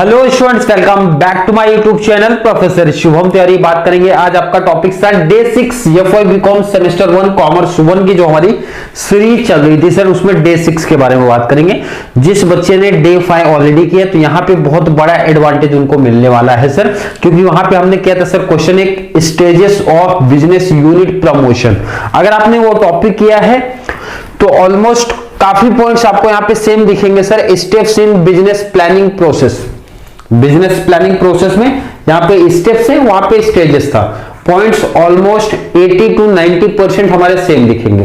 Hello students, welcome back to my YouTube channel professor Shubham Tiwari. बात करेंगे आज आपका topic sir day 6 FY BCom semester 1 commerce 1 की जो हमारी सीरीज चल रही थी सर, उसमें डे 6 के बारे में बात करेंगे। जिस बच्चे ने डे 5 ऑलरेडी किया तो यहाँ पे बहुत बड़ा एडवांटेज उनको मिलने वाला है सर, क्योंकि वहां पे हमने किया था सर क्वेश्चन एक stages of business unit promotion. अगर आपने वो टॉपिक किया है तो ऑलमोस्ट काफी पॉइंट्स आपको यहाँ पे सेम दिखेंगे sir. Steps in business planning process, business planning process में यहाँ पे स्टेप्स है, वहां पे स्टेजेस था। पॉइंट्स ऑलमोस्ट 80 to 90% हमारे सेम दिखेंगे,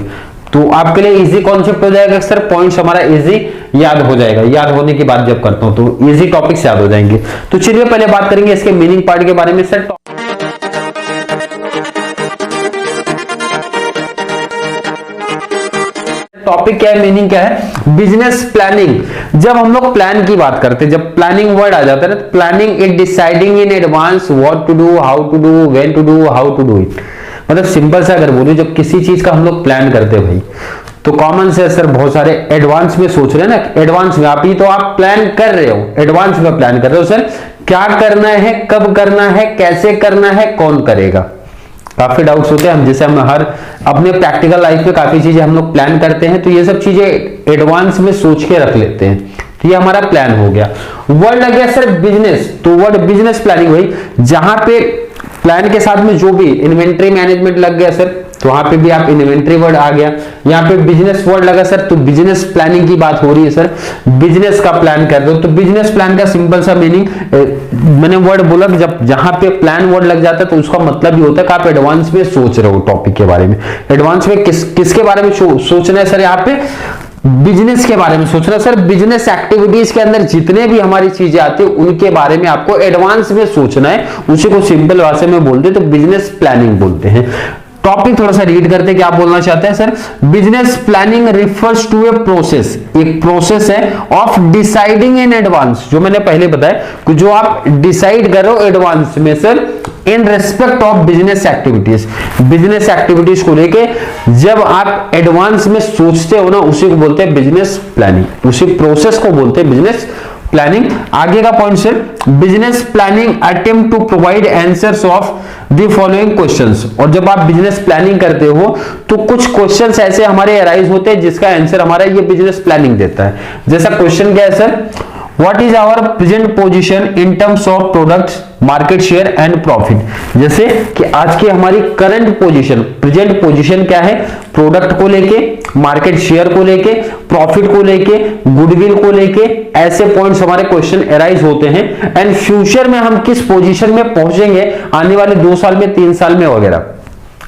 तो आपके लिए इजी कॉन्सेप्ट हो जाएगा सर। पॉइंट्स हमारा इजी याद हो जाएगा। याद होने की बात जब करता हूं तो इजी टॉपिक्स याद हो जाएंगे। तो चलिए पहले बात करेंगे इसके मीनिंग पार्ट के बारे में सर। टॉपिक क्या है, मीनिंग क्या है? Business planning. जब हम लोग प्लान की बात करते हैं, जब प्लानिंग वर्ड आ जाता है ना, planning it deciding in advance what to do, how to do, when to do, how to do it. मतलब सिंपल सा अगर बोलूं, जब किसी चीज का हम लोग प्लान करते हैं भाई, तो कॉमन से सर बहुत सारे एडवांस में सोच रहे हैं ना। एडवांस में आप ही तो आप प्लान कर रहे हो, एडवांस में प्लान कर रहे हो सर। क्या करना है, कब करना है, कैसे करना है, कौन करेगा। काफी डाउट्स होते हैं हम, जैसे हम हर अपने प्रैक्टिकल लाइफ में काफी चीजें हम लोग प्लान करते हैं, तो ये सब चीजें एडवांस में सोच के रख लेते हैं। तो ये हमारा प्लान हो गया। वर्ड लग गया सर बिजनेस, तो वर्ड बिजनेस प्लानिंग भाई, जहां पे प्लान के साथ में जो भी इन्वेंट्री मैनेजमेंट लग गया सर, तो वहां पे भी आप इन्वेंट्री वर्ड आ गया। यहाँ पे बिजनेस वर्ड लगा सर, तो बिजनेस प्लानिंग की बात हो रही है सर। बिजनेस का प्लान कर रहे हो, तो बिजनेस प्लान का सिंपल सा मीनिंग मैंने वर्ड बोला कि जब जहां पे प्लान वर्ड लग जाता है तो उसका मतलब ये होता है कि आप एडवांस में सोच रहे हो टॉपिक के बारे में। एडवांस में किसके बारे में सोचना है सर? यहाँ पे बिजनेस के बारे में सोचना सर। बिजनेस एक्टिविटीज के अंदर जितने भी हमारी चीजें आती है उनके बारे में आपको एडवांस में सोचना है। उसी को सिंपल भाषा में बोलते हैं तो बिजनेस प्लानिंग बोलते हैं। टॉपिक थोड़ा सा रीड करते हैं, क्या बोलना चाहते हैं sir. Business planning refers to a process, एक प्रोसेस है ऑफ डिसाइडिंग इन एडवांस, जो मैंने पहले बताया कि जो आप डिसाइड करो एडवांस में sir, in respect of business activities. Business activities को लेके जब आप एडवांस में सोचते हो ना, उसी को बोलते हैं बिजनेस प्लानिंग। उसी प्रोसेस को बोलते हैं बिजनेस प्लानिंग। आगे का point sir, business planning attempt to provide answers of the following questions. और जब आप बिजनेस प्लानिंग करते हो तो कुछ क्वेश्चंस ऐसे हमारे अराइज होते हैं जिसका आंसर हमारा ये बिजनेस प्लानिंग देता है। जैसा क्वेश्चन क्या है sir, what is our present position in terms of products, market share and profit. जैसे कि आज की हमारी करंट पोजीशन, प्रेजेंट पोजीशन क्या है, प्रोडक्ट को लेके, मार्केट शेयर को लेके, प्रॉफिट को लेके, गुडविल को लेके, ऐसे पॉइंट्स हमारे क्वेश्चन अराइज होते हैं। एंड फ्यूचर में हम किस पोजीशन में पहुंचेंगे आने वाले 2 साल में, 3 साल में वगैरह।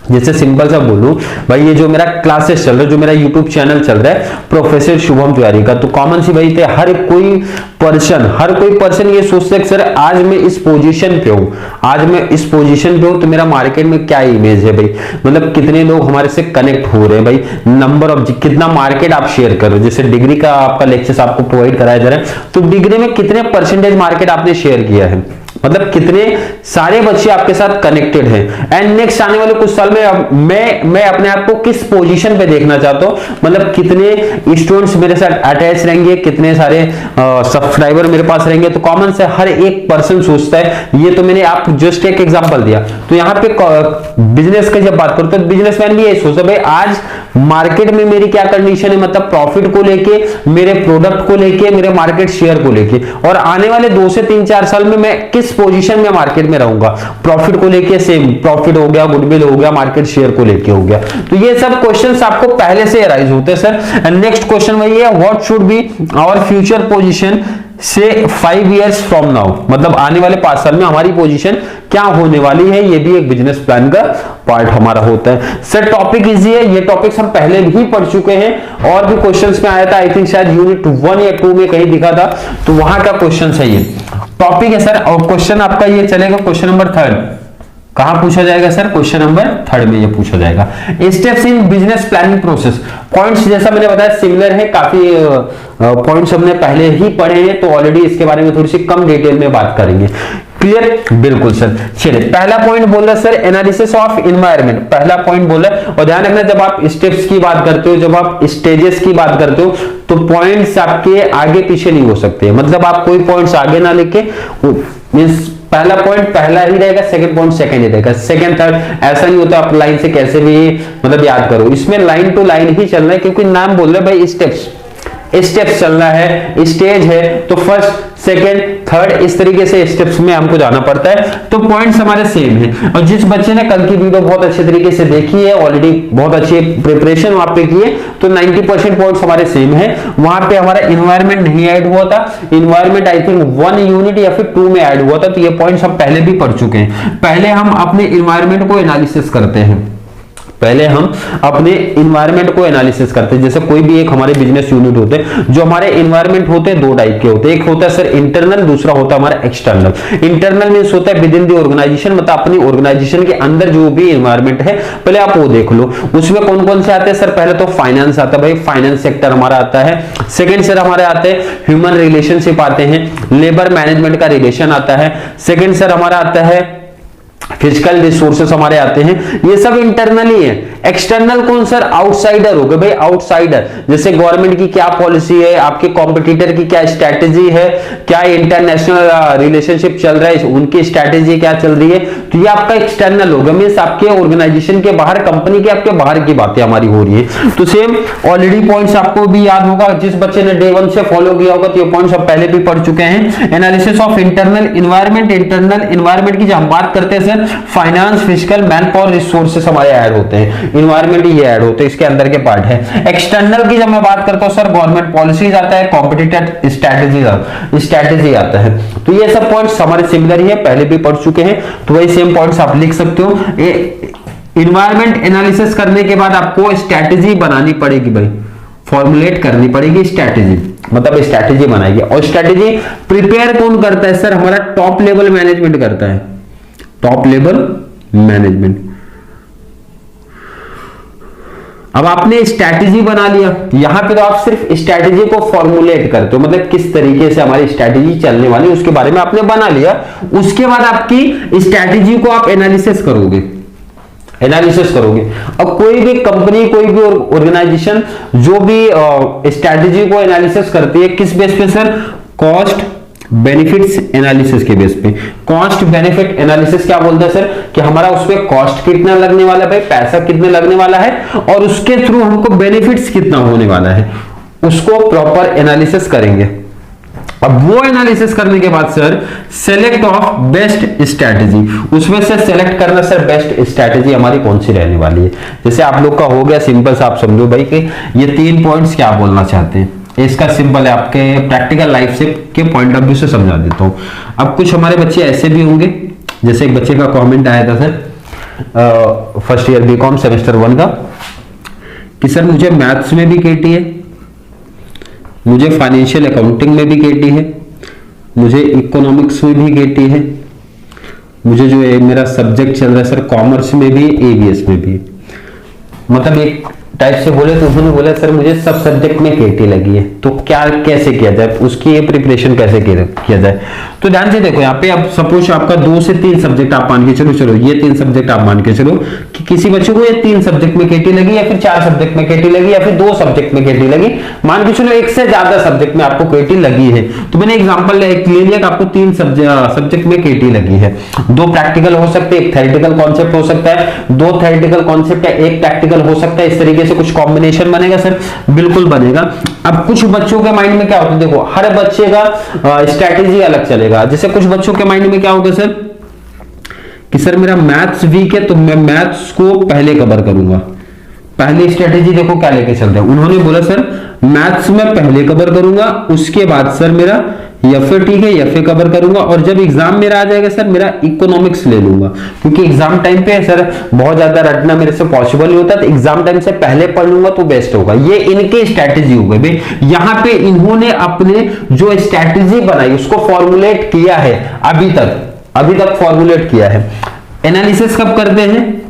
जैसे सिंपल सा बोलूं भाई, ये जो मेरा क्लासेस चल रहा है, जो मेरा यूट्यूब चैनल चल रहा है प्रोफेसर शुभम तिवारी का, तो कॉमन सी भाई थे हर कोई पर्सन ये सोचता है कि सर आज मैं इस पोजीशन पे हूं, आज मैं इस पोजीशन पे हूं, तो मेरा मार्केट में क्या इमेज है भाई, मतलब कितने लोग हमारे से कनेक्ट हो रहे हैं भाई, नंबर ऑफ, कितना मार्केट आप शेयर कर रहे हो। जैसे डिग्री का आपका लेक्चर्स आपको प्रोवाइड कराया जा रहा है, तो डिग्री में कितने परसेंटेज मार्केट आपने शेयर किया है, मतलब कितने सारे बच्चे आपके साथ कनेक्टेड हैं। एंड नेक्स्ट आने वाले कुछ साल में मैं अपने आप को किस पोजीशन पे देखना चाहता हूं, मतलब कितने स्टूडेंट्स मेरे साथ अटैच रहेंगे, कितने सारे सब्सक्राइबर मेरे पास रहेंगे। तो कॉमन से हर एक पर्सन सोचता है। ये तो मैंने आप जस्ट एक एग्जांपल दिया। तो यहाँ पे बिजनेस की जब बात करते हैं, बिजनेसमैन भी यही सोचता है भाई आज मार्केट में मेरी क्या कंडीशन है, मतलब प्रॉफिट को लेके, मेरे प्रोडक्ट को लेके, मेरे मार्केट शेयर को लेके, और आने वाले 2 से 3-4 साल में मैं किस पोजीशन में मार्केट में रहूंगा। प्रॉफिट को लेके सेम, प्रॉफिट हो गया, गुडविल हो गया, मार्केट शेयर को लेके हो गया। तो ये सब क्वेश्चंस आपको पहले से अराइज होते हैं सर। एंड नेक्स्ट क्वेश्चन वही है, what should be our future position से 5 years फ्रॉम नाउ, मतलब आने वाले 5 साल में हमारी पोजीशन क्या होने वाली है। ये भी एक बिजनेस प्लान का पार्ट हमारा होता है सर। टॉपिक इजी है, ये टॉपिक्स हम पहले भी पढ़ चुके हैं, और भी क्वेश्चंस में आया था। आई थिंक शायद यूनिट 1 या 2 में कहीं दिखा था, तो वहां का क्वेश्चन है ये टॉपिक है सर। और क्वेश्चन आपका ये चलेगा क्वेश्चन नंबर 3 कहां पूछा जाएगा सर, क्वेश्चन नंबर 3 में ये पूछा जाएगा। Steps in business planning process. Points जैसा मैंने बताया सिमिलर है, काफी पॉइंट्स हमने पहले ही पढ़े हैं, तो ऑलरेडी इसके बारे में थोड़ी सी कम डिटेल में बात करेंगे। क्लियर? बिल्कुल सर। चलिए पहला पॉइंट बोल रहा है सर एनालिसिस ऑफ एनवायरनमेंट, पहला पॉइंट बोल रहा है। और ध्यान रखना जब आप स्टेप्स की बात करते हो, जब आप स्टेजेस की बात करते हो, तो पॉइंट्स आपके आगे पीछे नहीं हो सकते। मतलब आप कोई पॉइंट्स आगे ना लिखे, मींस पहला पॉइंट पहला ही रहेगा, सेकंड पॉइंट सेकंड ही रहेगा, सेकंड थर्ड ऐसा नहीं होता। आप लाइन से कैसे भी मतलब याद करो, इसमें लाइन टू लाइन ही चलना है, क्योंकि नाम बोल रहे भाई स्टेप्स, स्टेप्स चलना है, स्टेज है, तो फर्स्ट सेकेंड थर्ड इस तरीके से स्टेप्स में हमको जाना पड़ता है। तो पॉइंट्स हमारे सेम है। और जिस बच्चे ने कल की वीडियो बहुत अच्छे तरीके से देखी है, ऑलरेडी बहुत अच्छी प्रिपरेशन वहां पे की है, तो 90% पॉइंट्स हमारे सेम है। वहां पे हमारा इन्वायरमेंट नहीं ऐड हुआ था, इन्वायरमेंट आई थिंक 1 यूनिट या फिर 2 में ऐड हुआ था। तो ये पॉइंट्स हम पहले भी पढ़ चुके हैं। पहले हम अपने इन्वायरमेंट को एनालिसिस करते हैं, पहले हम अपने इन्वायरमेंट को एनालिसिस करते हैं। जैसे कोई भी एक हमारे बिजनेस यूनिट होते हैं, जो हमारे इन्वायरमेंट होते हैं 2 टाइप के होते हैं। एक होता है सर इंटरनल, दूसरा होता है हमारा एक्सटर्नल। इंटरनल मींस होता है विद इन द ऑर्गेनाइजेशन, मतलब अपनी ऑर्गेनाइजेशन के अंदर जो भी इन्वायरमेंट है पहले आप वो देख लो। उसमें कौन कौन से आते हैं सर? पहले तो फाइनेंस आता है भाई, फाइनेंस सेक्टर हमारा आता है। सेकेंड सर हमारे आते हैं ह्यूमन रिलेशनशिप आते हैं, लेबर मैनेजमेंट का रिलेशन आता है। सेकेंड सर हमारा आता है फिजिकल रिसोर्सेस हमारे आते हैं। ये सब इंटरनली है। एक्सटर्नल कौन सर? आउटसाइडर हो गए भाई, आउटसाइडर। जैसे गवर्नमेंट की क्या पॉलिसी है, आपके कॉम्पिटिटर की क्या स्ट्रैटेजी है, क्या इंटरनेशनल रिलेशनशिप चल रहा है, उनकी स्ट्रैटेजी क्या चल रही है, तो ये आपका एक्सटर्नल होगा। मींस आपके ऑर्गेनाइजेशन के बाहर, कंपनी के आपके बाहर की बातें हमारी हो रही है। तो सेम ऑलरेडी पॉइंट्स आपको भी याद होगा, जिस बच्चे ने डे 1 से फॉलो किया होगा, तो ये पॉइंट्स आप पहले भी पढ़ चुके हैं। Analysis of internal environment, internal environment की जब हम बात करते हैं sir, finance, physical, man power, resources हमारे ऐड होते हैं। इन्वायरमेंट ये ऐड होते हैं, इसके अंदर के पार्ट है। एक्सटर्नल की जब मैं बात करता हूं सर, गवर्नमेंट पॉलिसीज आता है, कॉम्पिटिटर स्ट्रैटेजी आता है। तो ये सब पॉइंट्स हमारे सिमिलर ही है, पहले भी पढ़ चुके हैं, तो वही सेम पॉइंट्स आप लिख सकते हो। इन्वायरमेंट एनालिसिस करने के बाद आपको स्ट्रैटेजी बनानी पड़ेगी भाई, फॉर्मुलेट करनी पड़ेगी स्ट्रैटेजी, मतलब स्ट्रैटेजी बनाएगी। और स्ट्रैटेजी प्रिपेयर कौन करता है सर? हमारा टॉप लेवल मैनेजमेंट करता है, टॉप लेवल मैनेजमेंट। अब आपने स्ट्रैटेजी बना लिया, यहां पे तो आप सिर्फ स्ट्रैटेजी को फॉर्मुलेट करते हो, मतलब किस तरीके से हमारी स्ट्रैटेजी चलने वाली है उसके बारे में आपने बना लिया। उसके बाद आपकी स्ट्रैटेजी को आप एनालिसिस करोगे, एनालिसिस करोगे। अब कोई भी कंपनी, कोई भी ऑर्गेनाइजेशन जो भी स्ट्रैटेजी को एनालिसिस करती है, किस बेस पे सर? कॉस्ट बेनिफिट्स एनालिसिस के बेस पे। कॉस्ट बेनिफिट एनालिसिस क्या बोलते हैं सर? कि हमारा उसमें कॉस्ट कितना लगने वाला है भाई, पैसा कितने लगने वाला है, और उसके थ्रू हमको बेनिफिट्स कितना होने वाला है, उसको प्रॉपर एनालिसिस करेंगे। अब वो एनालिसिस करने के बाद sir select of best strategy, उसमें से सेलेक्ट करना सर बेस्ट स्ट्रैटेजी हमारी कौन सी रहने वाली है। जैसे आप लोग का हो गया सिंपल सा, आप समझो भाई कि ये 3 पॉइंट्स क्या बोलना चाहते हैं। इसका सिंपल है, आपके प्रैक्टिकल लाइफ से के पॉइंट ऑफ व्यू से समझा देता हूं। अब कुछ हमारे बच्चे ऐसे भी होंगे, जैसे एक बच्चे का कमेंट आया था sir first year BCom semester 1 का, कि सर मुझे मैथ्स में भी केटी है, मुझे फाइनेंशियल अकाउंटिंग में भी केटी है, मुझे इकोनॉमिक्स में भी केटी है, मुझे जो है मेरा सब्जेक्ट चल रहा है सर कॉमर्स में भी, एबीएस में भी। मतलब एक टाइप से बोले तो उन्होंने बोला सर मुझे सब सब्जेक्ट में केटी लगी है, तो क्या कैसे किया जाए, उसकी ये प्रिपरेशन कैसे किया जाए। तो ध्यान से देखो, यहाँ पे अब सपोज आपका 2 से 3 सब्जेक्ट आप मान के चलो, ये 3 सब्जेक्ट आप मान के चलो कि किसी बच्चे को ये 3 सब्जेक्ट में केटी लगी, या फिर 4 सब्जेक्ट में केटी लगी, या फिर 2 सब्जेक्ट में केटी लगी, मान के चलो 1 से ज्यादा सब्जेक्ट में आपको केटी लगी है। तो मैंने एग्जाम्पल ले लिया कि आपको 3 सब्जेक्ट में केटी लगी है। 2 प्रैक्टिकल हो सकते हैं, 1 थ्योरेटिकल कॉन्सेप्ट हो सकता है, 2 थ्योरेटिकल कॉन्सेप्ट है, 1 प्रैक्टिकल हो सकता है। इस तरीके से कुछ कॉम्बिनेशन बनेगा सर, बिल्कुल बनेगा। अब कुछ बच्चों के माइंड में क्या होता है, देखो हर बच्चे का स्ट्रैटेजी अलग चलेगा। जैसे कुछ बच्चों के माइंड में क्या होगा सर कि सर मेरा मैथ्स वीक है, तो मैं मैथ्स को पहले कवर करूंगा। पहली स्ट्रैटेजी देखो क्या लेके चल रहे हैं, उन्होंने बोला सर मैथ्स में पहले कवर करूंगा, उसके बाद सर मेरा एफए, ठीक है, एफए कवर करूंगा, और जब एग्जाम मेरा आ जाएगा सर मेरा इकोनॉमिक्स ले लूंगा, क्योंकि एग्जाम टाइम पे सर बहुत ज्यादा रटना मेरे से पॉसिबल नहीं होता, तो एग्जाम टाइम से पहले पढ़ लूंगा तो बेस्ट होगा। ये इनकी स्ट्रैटेजी हो गई भाई। यहाँ पे इन्होंने अपने जो स्ट्रैटेजी बनाई उसको फॉर्मुलेट किया है, अभी तक फॉर्मुलेट किया है। एनालिसिस कब करते हैं?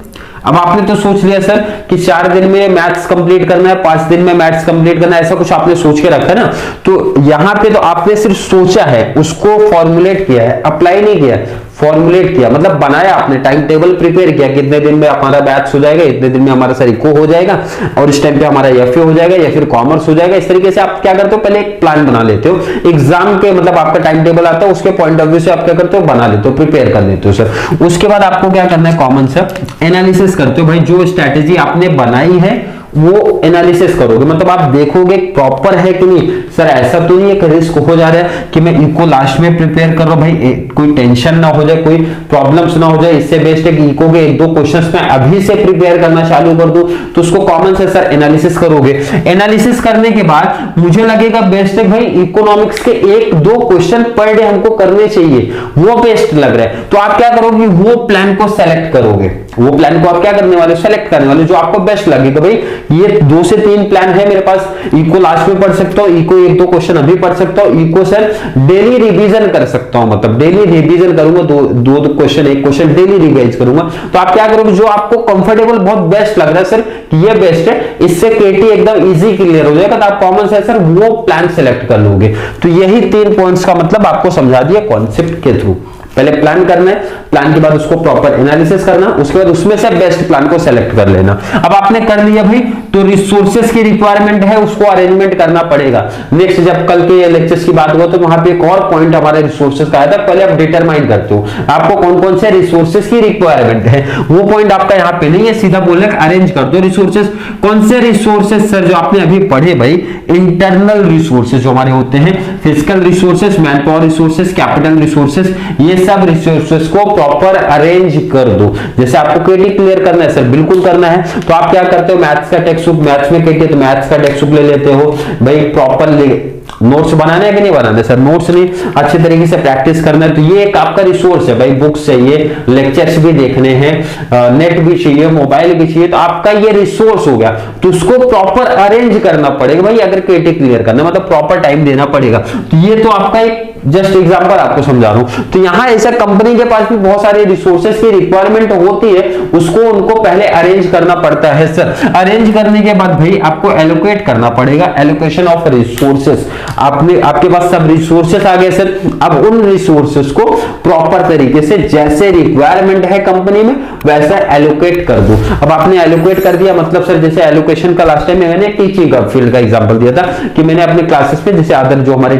अब आपने तो सोच लिया सर कि 4 दिन में मैथ्स कंप्लीट करना है, 5 दिन में मैथ्स कंप्लीट करना है, ऐसा कुछ आपने सोच के रखा है ना। तो यहां पे तो आपने सिर्फ सोचा है, उसको फॉर्मुलेट किया है, अप्लाई नहीं किया, फॉर्मुलेट किया मतलब बनाया, आपने टाइम टेबल प्रिपेयर किया, कितने दिन में हमारा मैथ्स हो जाएगा, इतने दिन में हमारा सर इको हो जाएगा और इस टाइम पे हमारा एफए हो जाएगा या फिर कॉमर्स हो जाएगा। इस तरीके से आप क्या करते हो, पहले एक प्लान बना लेते हो, एग्जाम के मतलब आपका टाइम टेबल आता है, उसके पॉइंट ऑफ व्यू से आप क्या करते हो, बना लेते हो, प्रिपेयर कर लेते हो सर। उसके बाद आपको क्या करना है, कॉमन सा एनालिसिस करते हो भाई, जो स्ट्रैटेजी आपने बनाई है वो एनालिसिस करोगे, मतलब आप देखोगे प्रॉपर है कि नहीं। सर ऐसा तो नहीं एक रिस्क हो जा रहा है कि मैं इको लास्ट में प्रिपेयर कर रहा हूं, भाई कोई टेंशन ना हो जाए, कोई प्रॉब्लम्स ना हो जाए, इससे बेस्ट है कि इको के 1-2 क्वेश्चंस मैं अभी से प्रिपेयर करना चालू कर दूं। तो उसको कॉमन से सर एनालिसिस करोगे, एनालिसिस करने के बाद मुझे लगेगा बेस्ट है भाई इकोनॉमिक्स के 1-2 क्वेश्चन पर डे हमको करने चाहिए, वो बेस्ट लग रहा है। तो आप क्या करोगे, वो प्लान को सेलेक्ट करोगे, वो प्लान को आप क्या करने वाले, सेलेक्ट करने वाले जो आपको बेस्ट लगेगा। भाई ये 2 से 3 प्लान है मेरे पास, इको लास्ट में पढ़ सकता हूं, इको 1-2 क्वेश्चन अभी पढ़ सकता हूं, इको सर डेली रिवीजन कर सकता हूं, मतलब डेली रिवीजन करूंगा, 2 क्वेश्चन 1 क्वेश्चन डेली रिवाइज करूंगा। तो आप क्या करोगे, जो आपको कंफर्टेबल बहुत बेस्ट लग रहा है सर कि ये बेस्ट है, इससे केटी एकदम इजी क्लियर हो जाएगा, तो आप कॉमन से सर वो प्लान सेलेक्ट कर लोगे। तो यही 3 पॉइंट्स का मतलब आपको समझा दिया कॉन्सेप्ट के थ्रू। पहले प्लान करना है, प्लान के बाद उसको प्रॉपर एनालिसिस करना, उसके बाद उसमें से बेस्ट प्लान को सेलेक्ट कर लेना। अब आपने कर लिया भाई, तो रिसोर्सेज की रिक्वायरमेंट है, उसको अरेंजमेंट करना पड़ेगा। नेक्स्ट जब कल के लेक्चर्स की बात हुआ तो वहां पे एक और पॉइंट हमारे रिसोर्सेज का आया था, पहले आप डिटरमाइन करते हो आपको कौन कौन से रिसोर्सेज की रिक्वायरमेंट है, वो पॉइंट आपका यहाँ पे नहीं है, सीधा बोल रहे अरेंज कर दो रिसोर्सेज। कौन से रिसोर्सेज सर, जो आपने अभी पढ़े भाई, इंटरनल रिसोर्सेज जो हमारे होते हैं, physical resources, man power resources, capital resources, ये सब रिसोर्सेज को प्रॉपर अरेंज कर दो। जैसे आपको केटी क्लियर करना है सर, बिल्कुल करना है, तो आप क्या करते हो, मैथ्स का टेक्स्ट बुक, मैथ्स में केटी तो मैथ्स का टेक्स्ट बुक ले लेते हो भाई, प्रॉपर नोट्स बनाने हैं कि नहीं बनाने सर, नोट्स नहीं, अच्छे तरीके से प्रैक्टिस करना है। तो ये एक आपका रिसोर्स है भाई, बुक्स चाहिए, लेक्चर्स भी देखने हैं, नेट भी चाहिए, मोबाइल भी चाहिए, तो आपका ये रिसोर्स हो गया। तो उसको प्रॉपर अरेंज करना पड़ेगा भाई, अगर केटी क्लियर करना मतलब प्रॉपर टाइम देना पड़ेगा। तो ये तो आपका एक जस्ट एग्जांपल आपको समझा रहा हूं। तो यहां ऐसा कंपनी के पास भी बहुत सारे रिसोर्सेज की रिक्वायरमेंट होती है, उसको उनको पहले अरेंज करना पड़ता है सर। अरेंज करने के बाद भाई आपको एलोकेट करना पड़ेगा, एलोकेशन ऑफ रिसोर्सेज। आपके पास सब रिसोर्सेस आ गए सर, अब उन रिसोर्सेस को प्रॉपर तरीके से जैसे रिक्वायरमेंट है कंपनी में वैसा एलोकेट कर दो। अब आपने एलोकेट कर दिया मतलब सर, जैसे एलोकेशन का लास्ट टाइम मैंने टीचिंग का फील्ड का एग्जांपल दिया था कि मैंने अपने क्लासेस में जैसे अदर जो हमारे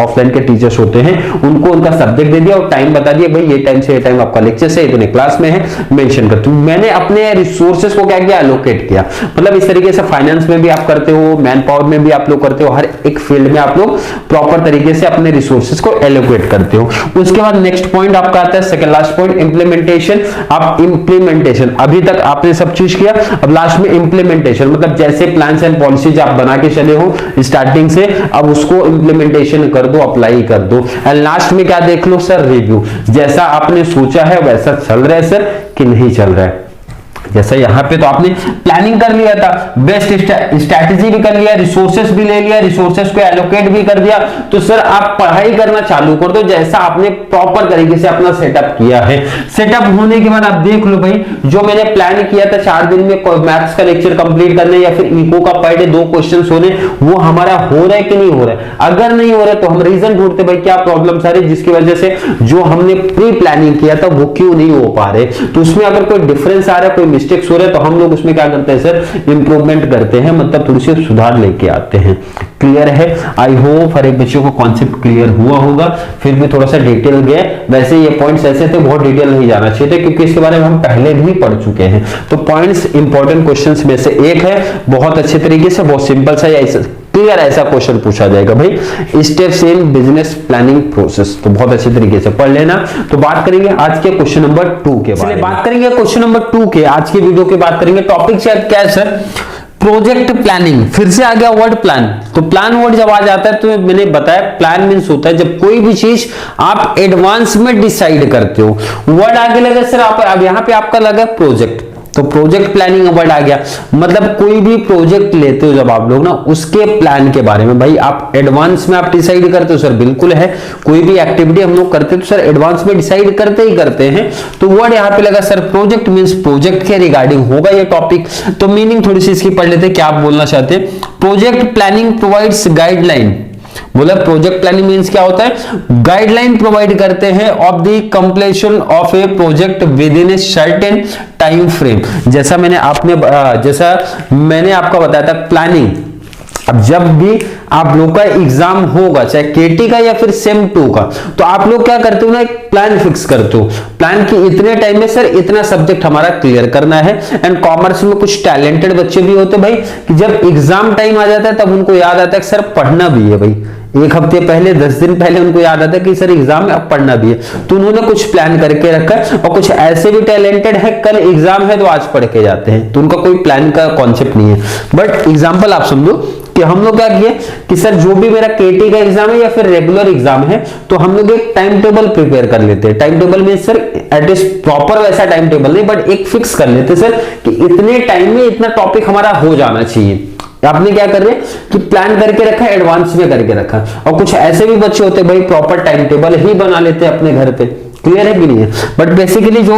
ऑफलाइन के टीचर्स होते हैं उनको उनका सब्जेक्ट दे दिया और टाइम बता दिया, भाई ये टाइम से ये टाइम आपका लेक्चर है, इतने क्लास में है, मेंशन कर। तो मैंने अपने रिसोर्सेज को क्या किया, एलोकेट किया। मतलब इस तरीके से फाइनेंस में भी आप करते हो, मैन पावर में भी आप लोग करते हो, हर एक फील्ड में आप लोग प्रॉपर तरीके से अपने रिसोर्सेज को एलोकेट करते हो। उसके बाद नेक्स्ट पॉइंट आपका आता है, सेकंड लास्ट पॉइंट, इंप्लीमेंटेशन। आप इंप्लीमेंटेशन, अभी तक आपने सब चीज किया, अब लास्ट में इंप्लीमेंटेशन, मतलब जैसे प्लान्स एंड पॉलिसीज आप बना के चले हो स्टार्टिंग से, अब उसको इंप्लीमेंटेशन कर दो, अप्लाई कर दो। एंड लास्ट में क्या देख लो सर, रिव्यू, जैसा आपने सोचा है वैसा चल रहा है सर कि नहीं चल रहा है। जैसा यहाँ पे तो आपने प्लानिंग कर लिया था, बेस्ट स्ट्रैटेजी भी कर लिया, रिसोर्सेस भी ले लिया, रिसोर्सेस को एलोकेट भी कर दिया, तो सर आप पढ़ाई करना चालू कर दो जैसा आपने प्रॉपर तरीके से अपना सेटअप किया है। सेटअप होने के बाद आप देख लो भाई, जो मैंने प्लान किया था 4 दिन में मैथ्स का लेक्चर कंप्लीट करने या फिर इको का पर डे 2 क्वेश्चन होने, वो हमारा हो रहा है कि नहीं हो रहा है। अगर नहीं हो रहा है तो हम रीजन ढूंढते भाई क्या प्रॉब्लम आ रही जिसकी वजह से जो हमने प्री प्लानिंग किया था वो क्यों नहीं हो पा रहे। तो उसमें अगर कोई डिफरेंस आ रहा है, कोई मिस्टेक्स हो रहे हैं, तो हम लोग उसमें क्या करते हैं सर, इंप्रूवमेंट करते हैं, मतलब थोड़ी सी सुधार लेके आते हैं। क्लियर है? आई होप हर एक बच्चों को कॉन्सेप्ट क्लियर हुआ होगा। फिर भी थोड़ा सा डिटेल गए, वैसे ये पॉइंट्स ऐसे थे, बहुत डिटेल नहीं जाना चाहिए था क्योंकि इसके बारे में हम पहले भी पढ़ चुके हैं। तो पॉइंट्स इंपॉर्टेंट क्वेश्चंस में से एक है, बहुत अच्छे तरीके से, बहुत सिंपल सा क्लियर ऐसा क्वेश्चन पूछा जाएगा भाई, steps in business planning process. तो बहुत अच्छे तरीके से पढ़ लेना। तो बात करेंगे आज के क्वेश्चन नंबर 2 के बारे में। बात करेंगे क्वेश्चन नंबर 2 के, आज की वीडियो की बात करेंगे। टॉपिक क्या है सर, प्रोजेक्ट प्लानिंग। फिर से आ गया वर्ड प्लान। तो प्लान वर्ड जब आ जाता है तो मैंने बताया प्लान मींस होता है जब कोई भी चीज आप एडवांस में डिसाइड करते हो। वर्ड आगे लगा सर, आप अब यहां पे आपका लगा प्रोजेक्ट। तो प्रोजेक्ट प्लानिंग वर्ड आ गया। मतलब कोई भी प्रोजेक्ट लेते हो जब आप लोग ना, उसके प्लान के बारे में भाई आप एडवांस में आप डिसाइड करते हो। सर बिल्कुल है, कोई भी एक्टिविटी हम लोग करते हैं तो सर एडवांस में डिसाइड करते ही करते हैं। तो वर्ड यहाँ पे लगा सर प्रोजेक्ट, मींस प्रोजेक्ट के रिगार्डिंग होगा ये टॉपिक। तो मीनिंग थोड़ी सी इसकी पढ़ लेते हैं, क्या आप बोलना चाहते हैं। प्रोजेक्ट प्लानिंग प्रोवाइड्स गाइडलाइन, बोला प्रोजेक्ट प्लानिंग मींस क्या होता है, गाइडलाइन प्रोवाइड करते हैं of the completion of A project with in a certain time frame. जैसा मैंने आपको बताया था प्लानिंग, अब जब भी आप लोग का एग्जाम होगा चाहे केटी का या फिर सेम 2 का, तो आप लोग क्या करते हो ना, एक प्लान फिक्स करते हो। प्लान की इतने टाइम में सर इतना सब्जेक्ट हमारा क्लियर करना है। एंड कॉमर्स में कुछ टैलेंटेड बच्चे भी होते भाई कि जब एग्जाम टाइम आ जाता है तब उनको याद आता है कि सर पढ़ना भी है भाई। एक हफ्ते पहले 10 दिन पहले उनको याद आता है कि सर एग्जाम में अब पढ़ना भी है, तो उन्होंने कुछ प्लान करके रखा है। और कुछ ऐसे भी टैलेंटेड है कल एग्जाम है तो आज पढ़ के जाते हैं, तो उनका कोई प्लान का कॉन्सेप्ट नहीं है। बट एग्जाम्पल आप समझो कि हम लोग क्या किए कि सर जो भी मेरा केटी का एग्जाम है या फिर रेगुलर एग्जाम है तो हम लोग एक टाइम टेबल प्रिपेयर कर लेते हैं। टाइम टेबल में सर एट इज प्रॉपर वैसा टाइम टेबल नहीं, बट एक फिक्स कर लेते हैं सर कि इतने टाइम में इतना टॉपिक हमारा हो जाना चाहिए। आपने क्या कर रहे हैं कि प्लान करके रखा, एडवांस में करके रखा। और कुछ ऐसे भी बच्चे होते हैं भाई प्रॉपर टाइम टेबल ही बना लेते हैं अपने घर पे, क्लियर है कि नहीं है। बट बेसिकली जो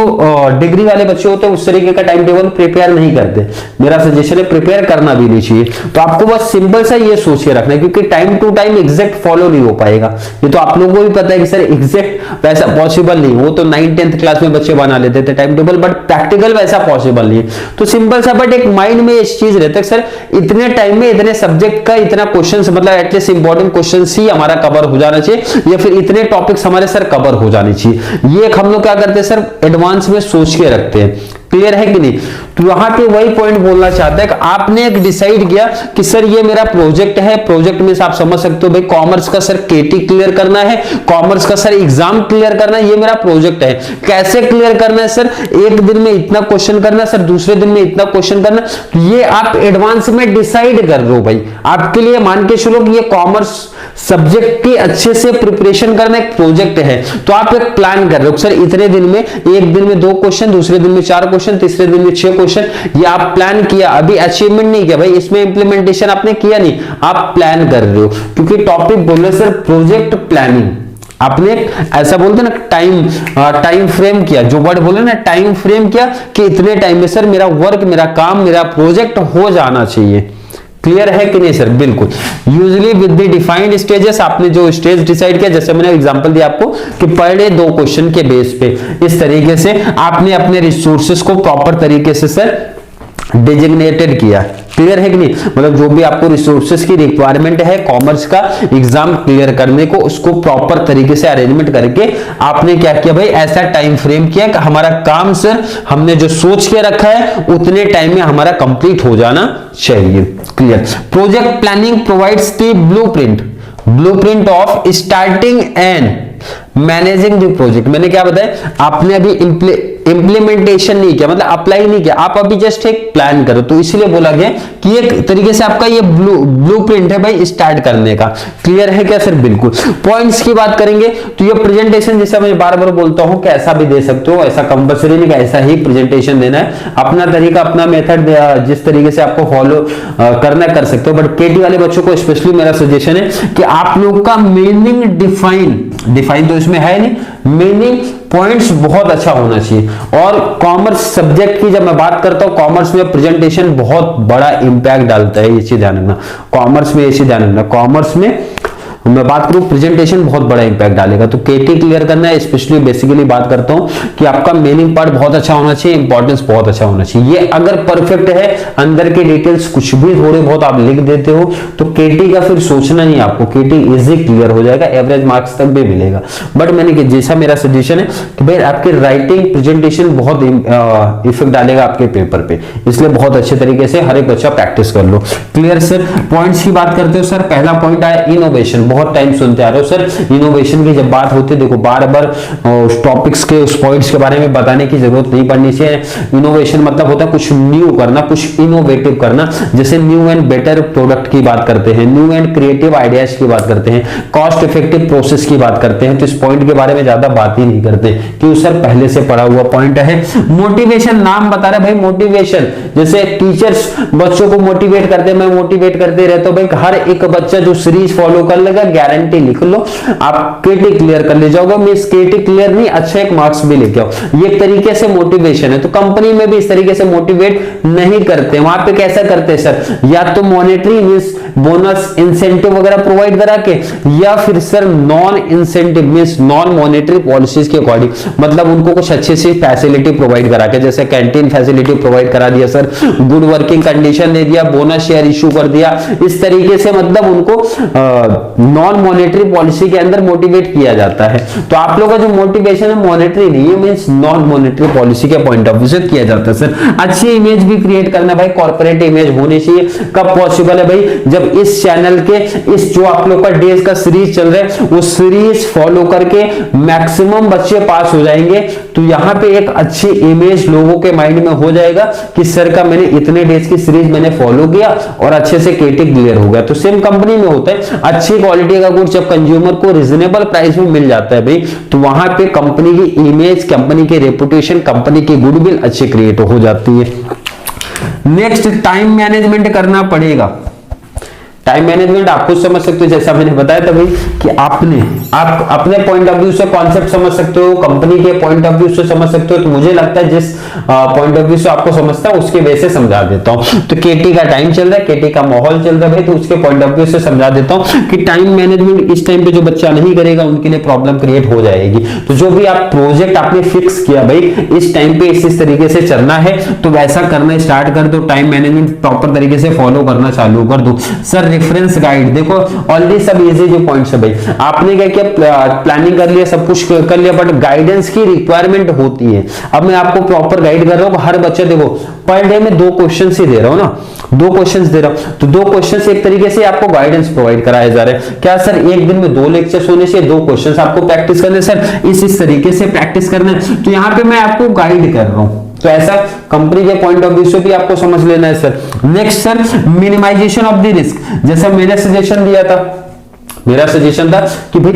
डिग्री वाले बच्चे होते हैं उस तरीके का टाइम टेबल प्रिपेयर नहीं करते। मेरा सजेशन है प्रिपेयर करना भी नहीं चाहिए। तो आपको बस सिंपल सा ये सोच के रखना है, क्योंकि time to time exact follow नहीं हो पाएगा। ये तो आप लोगों को भी पता है कि सर एग्जैक्ट वैसा पॉसिबल नहीं। वो तो 9th-10th क्लास में बच्चे बना लेते थे टाइम टेबल, बट प्रैक्टिकल वैसा पॉसिबल नहीं है। तो सिंपल सा बट एक माइंड में इस चीज रहता है सर इतने टाइम में इतने सब्जेक्ट का इतना क्वेश्चन, मतलब एटलीस्ट इंपॉर्टेंट क्वेश्चन ही हमारा कवर हो जाना चाहिए, या फिर इतने टॉपिक्स हमारे सर कवर हो जाने चाहिए। ये हम लोग क्या करते हैं सर एडवांस में सोच के रखते हैं, क्लियर है कि नहीं। तो यहां पे वही पॉइंट बोलना चाहता है कि आपने एक डिसाइड किया कि सर ये मेरा प्रोजेक्ट है। प्रोजेक्ट में आप समझ सकते हो भाई कॉमर्स का सर केटी क्लियर करना है, कॉमर्स का सर एग्जाम क्लियर करना है, ये मेरा प्रोजेक्ट है। कैसे क्लियर करना है सर, एक दिन में इतना क्वेश्चन करना है सर, दूसरे दिन में इतना क्वेश्चन करना, तो ये आप एडवांस में डिसाइड कर रहे हो भाई। आपके लिए मान के चलो कि ये कॉमर्स सब्जेक्ट की अच्छे से प्रिपरेशन करना एक प्रोजेक्ट है, तो आप एक प्लान कर रहे हो सर इतने दिन में, एक दिन में 2 क्वेश्चन, दूसरे दिन में 4 क्वेश्चन, तीसरे दिन में 6 क्वेश्चन। ये आप प्लान किया, अभी अचीवमेंट नहीं किया भाई, इसमें इंप्लीमेंटेशन आपने किया नहीं, आप प्लान कर रहे हो। क्योंकि टॉपिक बोल रहे सर प्रोजेक्ट प्लानिंग, आपने ऐसा बोलते ना टाइम फ्रेम किया, जो वर्ड बोले ना टाइम फ्रेम किया कि इतने टाइम में सर मेरा वर्क, मेरा काम, मेरा प्रोजेक्ट हो जाना चाहिए। क्लियर है कि नहीं सर, बिल्कुल। Usually with the defined stages, आपने जो स्टेज डिसाइड किया, जैसे मैंने एग्जांपल दिया आपको कि पर डे 2 क्वेश्चन के बेस पे, इस तरीके से आपने अपने रिसोर्सेज को प्रॉपर तरीके से सर डिजिग्नेटेड किया। क्लियर है कि नहीं, मतलब जो भी आपको रिसोर्सेज की रिक्वायरमेंट है कॉमर्स का एग्जाम क्लियर करने को, उसको प्रॉपर तरीके से अरेंजमेंट करके आपने क्या किया भाई, ऐसा टाइम फ्रेम किया कि हमारा काम सर हमने जो सोच के रखा है उतने टाइम में हमारा कंप्लीट हो जाना चाहिए। Clear. Project planning provides the blueprint of starting and managing the project. मैंने क्या बताया, आपने अभी इंप्लीमेंटेशन नहीं किया, मतलब अप्लाई नहीं किया, आप अभी जस्ट एक प्लान करो, तो इसलिए बोला गया कि एक तरीके से आपका ये ब्लूप्रिंट है भाई स्टार्ट करने का। क्लियर है क्या सर, बिल्कुल। पॉइंट्स की बात करेंगे तो ये प्रेजेंटेशन, जैसा मैं बार बार बोलता हूं कि ऐसा भी दे सकते हो, ऐसा कंपल्सरी नहीं कि ऐसा ही प्रेजेंटेशन देना है, अपना तरीका अपना मेथड जिस तरीके से आपको फॉलो करना कर सकते हो। बट केटी वाले बच्चों को स्पेशली मेरा सजेशन है कि आप लोग का मीनिंग डिफाइन तो इसमें है नहीं, मीनिंग पॉइंट्स बहुत अच्छा होना चाहिए। और कॉमर्स सब्जेक्ट की जब मैं बात करता हूं, कॉमर्स में प्रेजेंटेशन बहुत बड़ा इंपैक्ट डालता है, ये चीज ध्यान रखना। कॉमर्स में ये चीज ध्यान रखना, कॉमर्स में मैं बात करूं प्रेजेंटेशन बहुत बड़ा इंपैक्ट डालेगा। तो केटी क्लियर करना है, स्पेशली बेसिकली बात करता हूं कि आपका मीनिंग पार्ट बहुत अच्छा होना चाहिए, इंपॉर्टेंस बहुत अच्छा होना चाहिए। ये अगर परफेक्ट है, अंदर के डिटेल्स कुछ भी थोड़े बहुत आप लिख देते हो, तो केटी का फिर सोचना नहीं आपको, केटी इजी क्लियर हो जाएगा, एवरेज मार्क्स तक भी मिलेगा। बट मैंने जैसा मेरा सजेशन है कि भाई आपके राइटिंग प्रेजेंटेशन बहुत इफेक्ट डालेगा आपके पेपर पे, इसलिए बहुत अच्छे तरीके से हर एक बच्चा प्रैक्टिस कर लो। Clear sir. पॉइंट्स की बात करते हो सर, पहला पॉइंट आया इनोवेशन, बहुत टाइम सुनते आ रहे हो सर इनोवेशन की जब बात होती है, देखो बार बार टॉपिक्स के उस पॉइंट्स के बारे में बताने की जरूरत नहीं पड़नी चाहिए। इनोवेशन मतलब होता है कुछ न्यू करना, कुछ इनोवेटिव करना, जैसे न्यू एंड बेटर प्रोडक्ट की बात करते हैं, न्यू एंड क्रिएटिव आइडियाज की बात करते हैं, कॉस्ट इफेक्टिव प्रोसेस की बात करते हैं। तो इस पॉइंट के बारे में ज्यादा बात ही नहीं करते क्यों सर पहले से पढ़ा हुआ पॉइंट है। मोटिवेशन नाम बता रहा है भाई, मोटिवेशन जैसे टीचर्स बच्चों को मोटिवेट करते हैं, मैं मोटिवेट करते रहता हूं भाई। हर एक बच्चा जो सीरीज फॉलो कर लेगा, गारंटी लिख लो आप केटी क्लियर कर ले जाओगे। मिस केटी क्लियर नहीं, अच्छा एक मार्क्स भी लेके आओ। ये एक तरीके से मोटिवेशन है। तो कंपनी में भी इस तरीके से मोटिवेट नहीं करते। वहां पे कैसा करते हैं सर, या तो मॉनेटरी मींस बोनस इंसेंटिव वगैरह प्रोवाइड करा के, या फिर sir non incentive means non monetary policies के अकॉर्डिंग, मतलब उनको कुछ अच्छी सी फैसिलिटी प्रोवाइड करा के, जैसे कैंटीन फैसिलिटी प्रोवाइड करा दिया सर, गुड वर्किंग कंडीशन दे दिया, बोनस शेयर इशू कर दिया। इस तरीके से मतलब उनको नॉन मॉनेटरी पॉलिसी के अंदर मोटिवेट किया जाता है। तो आप लोगों का जो मोटिवेशन है मॉनेटरी नहीं है, मींस नॉन मॉनेटरी पॉलिसी के पॉइंट ऑफ व्यू से किया जाता है सर। अच्छी इमेज भी क्रिएट करना भाई, कॉर्पोरेट इमेज होनी चाहिए। कब पॉसिबल है भाई, जब इस चैनल के इस जो आप लोग का डेज का सीरीज चल रहा है वो सीरीज फॉलो करके मैक्सिमम बच्चे पास हो जाएंगे। तो यहाँ पे एक अच्छी इमेज लोगों के माइंड में हो जाएगा कि सर का मैंने इतने डेज की सीरीज मैंने फॉलो किया और अच्छे से केटी क्लियर हो गया। तो सेम कंपनी में होता है, अच्छी क्वालिटी का गुड जब कंज्यूमर को रिजनेबल प्राइस में मिल जाता है भाई, तो वहां पे कंपनी की इमेज, कंपनी की रेपुटेशन, कंपनी की गुडविल अच्छी क्रिएट हो जाती है। नेक्स्ट, टाइम मैनेजमेंट करना पड़ेगा। टाइम मैनेजमेंट आप खुद समझ सकते हो, जैसा मैंने बताया था भाई कि आप अपने पॉइंट ऑफ व्यू से कॉन्सेप्ट समझ सकते हो, कंपनी के पॉइंट ऑफ व्यू से समझ सकते हो। तो मुझे लगता है जिस पॉइंट ऑफ व्यू से आपको समझता है उसके बेस से समझा देता हूं। तो केटी का टाइम चल रहा है, केटी का माहौल चल रहा है भाई, तो उसके पॉइंट ऑफ व्यू से समझा देता हूं कि टाइम मैनेजमेंट इस टाइम पे जो बच्चा नहीं करेगा उनके लिए प्रॉब्लम क्रिएट हो जाएगी। तो जो भी आप प्रोजेक्ट आपने फिक्स किया भाई इस टाइम पे इस तरीके से चलना है, तो वैसा करना स्टार्ट कर दो। टाइम मैनेजमेंट प्रॉपर तरीके से फॉलो करना चालू कर दो। सर रेफरेंस गाइड, देखो ऑलरेडी सब इजी जो पॉइंट्स है भाई, आपने क्या किया, प्लानिंग कर लिया, सब कुछ कर लिया, बट गाइडेंस की रिक्वायरमेंट होती है। अब मैं आपको प्रॉपर गाइड कर रहा हूं, हर बच्चा देखो पर डे में 2 क्वेश्चन ही दे रहा हूं ना, 2 क्वेश्चन दे रहा हूं, तो 2 क्वेश्चन एक तरीके से आपको गाइडेंस प्रोवाइड कराया जा रहा है। क्या सर एक दिन में 2 लेक्चर्स होने से 2 क्वेश्चन आपको प्रैक्टिस करने, सर इस तरीके से प्रैक्टिस करना है। तो यहां पे मैं आपको गाइड कर रहा हूं, तो ऐसा कंपनी के पॉइंट ऑफ व्यू से भी आपको समझ लेना है sir. Next sir, minimization of the risk. जैसा मैंने सजेशन दिया था, मेरा सजेशन था कि भाई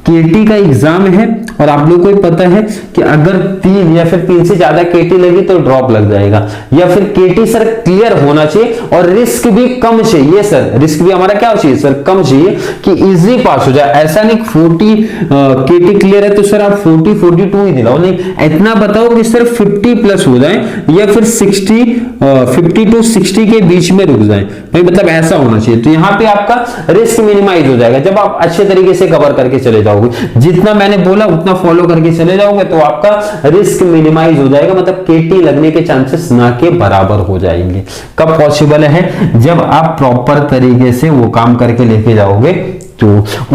केटी का एग्जाम है और आप लोगों को ही पता है कि अगर 3 या फिर 3 से ज्यादा केटी लगी तो ड्रॉप लग जाएगा, या फिर केटी सर क्लियर होना चाहिए और रिस्क भी कम चाहिए सर। रिस्क भी हमारा क्या चाहिए सर, कम चाहिए कि इजी पास हो जाए। ऐसा नहीं 40 केटी क्लियर है तो सर आप 40 42 ही दिलाओ, नहीं इतना बताओ कि सर 50 प्लस हो जाए या फिर 50 to 60 के बीच में रुक जाए भाई, मतलब ऐसा होना चाहिए। तो यहाँ पे आपका रिस्क मिनिमाइज हो जाएगा जब आप अच्छे तरीके से कवर करके चले जाओगे। जितना मैंने बोला उतना फॉलो करके चले जाओगे तो आपका रिस्क मिनिमाइज हो जाएगा, मतलब केटी लगने के चांसेस ना के बराबर हो जाएंगे। कब पॉसिबल है, जब आप प्रॉपर तरीके से वो काम करके लेके जाओगे। तो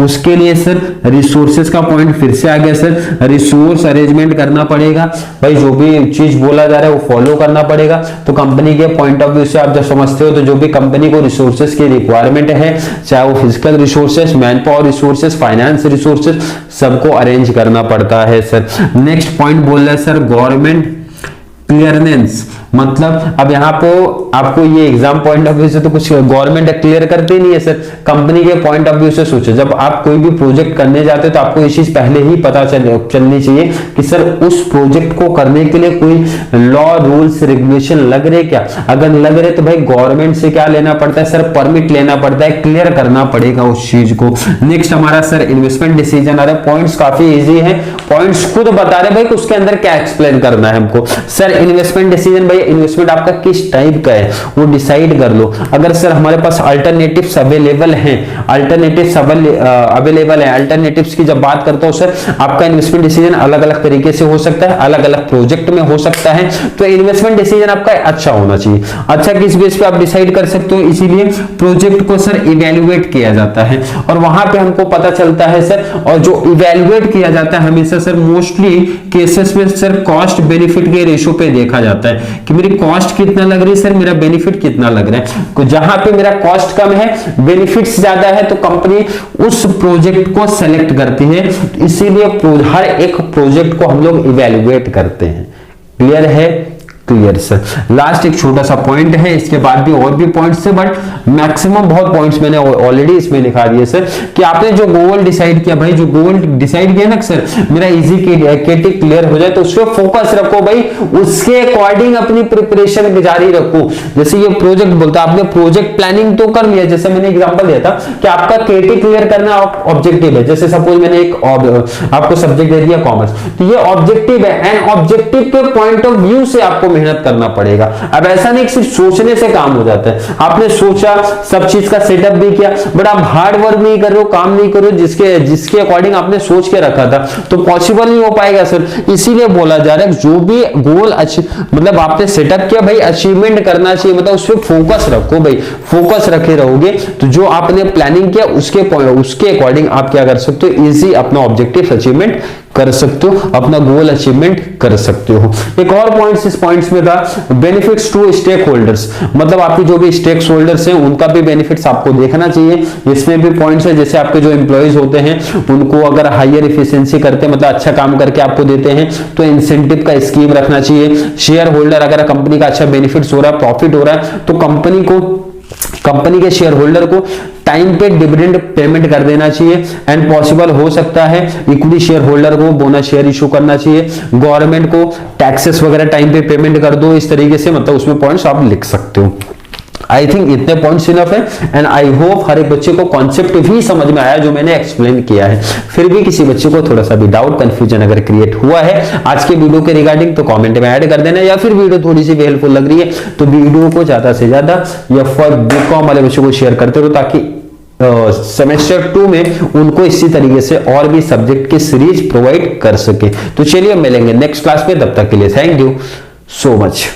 उसके लिए सर रिसोर्सेज का पॉइंट फिर से आ गया सर, रिसोर्स अरेंजमेंट करना पड़ेगा भाई, जो भी चीज बोला जा रहा है वो फॉलो करना पड़ेगा। तो कंपनी के पॉइंट ऑफ व्यू से आप जब समझते हो तो जो भी कंपनी को रिसोर्सेज की रिक्वायरमेंट है, चाहे वो physical resources, man power resources, finance resources, सबको अरेंज करना पड़ता है सर। नेक्स्ट पॉइंट बोल रहा है सर गवर्नमेंट क्लियरेंस, मतलब अब यहाँ पे आपको ये एग्जाम पॉइंट ऑफ व्यू से तो कुछ गवर्नमेंट क्लियर करते नहीं है सर, कंपनी के पॉइंट ऑफ व्यू से सोचो। जब आप कोई भी प्रोजेक्ट करने जाते हो तो आपको ये चीज पहले ही पता चलनी चाहिए कि सर उस प्रोजेक्ट को करने के लिए कोई लॉ रूल्स रेगुलेशन लग रहे क्या। अगर लग रहे तो भाई गवर्नमेंट से क्या लेना पड़ता है सर, परमिट लेना पड़ता है, क्लियर करना पड़ेगा उस चीज को। नेक्स्ट हमारा सर इन्वेस्टमेंट डिसीजन आ रहा है। पॉइंट्स काफी इजी है, पॉइंट्स खुद बता रहे भाई उसके अंदर क्या एक्सप्लेन करना है हमको। सर इन्वेस्टमेंट डिसीजन, भाई इन्वेस्टमेंट आपका किस टाइप का है वो डिसाइड कर लो। अगर सर हमारे पास अल्टरनेटिव्स अवेलेबल हैं, अल्टरनेटिव्स की जब बात करता हूं सर, आपका इन्वेस्टमेंट डिसीजन अलग अलग तरीके से हो सकता है, अलग अलग प्रोजेक्ट में हो सकता है। तो इन्वेस्टमेंट डिसीजन आपका अच्छा होना चाहिए। अच्छा किस बेस पे आप डिसाइड कर सकते हो, इसीलिए प्रोजेक्ट को सर इवेल्युएट किया जाता है और वहां पे हमको पता चलता है सर, और जो इवेल्युएट किया जाता है हमेशा सर मोस्टली केसेस में सर कॉस्ट बेनिफिट के रेशो पे देखा जाता है कि मेरी कॉस्ट कितना लग रही है सर, मेरा बेनिफिट कितना लग रहा है। तो जहां पे मेरा कॉस्ट कम है, बेनिफिट्स ज्यादा है, तो कंपनी उस प्रोजेक्ट को सेलेक्ट करती है। इसीलिए हर एक प्रोजेक्ट को हम लोग इवेल्युएट करते हैं। क्लियर है? Clear sir. लास्ट एक छोटा सा पॉइंट है, इसके बाद भी और भी पॉइंट्स है, बट मैक्सिमम बहुत पॉइंट्स मैंने ऑलरेडी इसमें लिखा दिए सर। कि आपने जो गोल डिसाइड किया भाई, जो गोल डिसाइड किया ना सर, मेरा इजी केटी क्लियर हो जाए, तो उस पर फोकस रखो भाई, उसके अकॉर्डिंग अपनी प्रिपरेशन जारी रखो। जैसे ये प्रोजेक्ट बोलता है, आपने प्रोजेक्ट प्लानिंग तो कर लिया, जैसे मैंने एग्जांपल दिया था कि आपका केटी क्लियर करना ऑब्जेक्टिव है। जैसे सपोज मैंने एक आपको सब्जेक्ट दे दिया कॉमर्स, तो ये ऑब्जेक्टिव है, एंड ऑब्जेक्टिव के पॉइंट ऑफ व्यू से आपको मेहनत करना पड़ेगा। अब ऐसा नहीं कि सिर्फ सोचने से काम हो जाता है, आपने सोचा, सब चीज का सेटअप भी किया, बट आप हार्ड वर्क नहीं कर रहे हो, काम नहीं कर रहे हो जिसके अकॉर्डिंग आपने सोच के रखा था, तो पॉसिबल नहीं हो पाएगा सर। इसीलिए बोला जा रहा है जो भी गोल मतलब आपने सेटअप किया भाई, अचीवमेंट करना चाहिए, मतलब उस पर फोकस रखो भाई। फोकस रखे रहोगे तो जो आपने प्लानिंग किया उसके अकॉर्डिंग आप क्या कर सकते हो, इजी अपना ऑब्जेक्टिव अचीवमेंट कर सकते हो, अपना गोल अचीवमेंट कर सकते हो। एक और पॉइंट्स इस पॉइंट्स में था, बेनिफिट्स टू स्टेक होल्डर्स, मतलब आपके जो भी स्टेक होल्डर्स हैं उनका भी बेनिफिट्स आपको देखना चाहिए। इसमें भी पॉइंट्स है, जैसे आपके जो एम्प्लॉइज होते हैं उनको अगर हायर इफिशिएंसी करते हैं, मतलब अच्छा काम करके आपको देते हैं, तो इंसेंटिव का स्कीम रखना चाहिए। शेयर होल्डर, अगर कंपनी का अच्छा बेनिफिट्स हो रहा है, प्रॉफिट हो रहा है, तो कंपनी के शेयर होल्डर को टाइम पे डिविडेंड पेमेंट कर देना चाहिए। एंड पॉसिबल हो सकता है इक्विटी शेयर होल्डर को बोनस शेयर इशू करना चाहिए। गवर्नमेंट को टैक्सेस वगैरह टाइम पे पेमेंट कर दो। इस तरीके से मतलब उसमें पॉइंट्स आप लिख सकते हो। आई थिंक इतने पॉइंट्स इनफ है, एंड आई होप हर एक बच्चे को कॉन्सेप्ट भी समझ में आया जो मैंने एक्सप्लेन किया है। फिर भी किसी बच्चे को थोड़ा सा भी डाउट, कंफ्यूजन अगर क्रिएट हुआ है आज के वीडियो के रिगार्डिंग, तो कमेंट में ऐड कर देना, या फिर वीडियो थोड़ी सी भी हेल्पफुल लग रही है तो वीडियो को ज्यादा से ज्यादा या फॉर बीकॉम वाले बच्चों को शेयर करते रहो, ताकि सेमेस्टर 2 में उनको इसी तरीके से और भी सब्जेक्ट की सीरीज प्रोवाइड कर सके। तो चलिए मिलेंगे नेक्स्ट क्लास में, तब तक के लिए थैंक यू सो मच।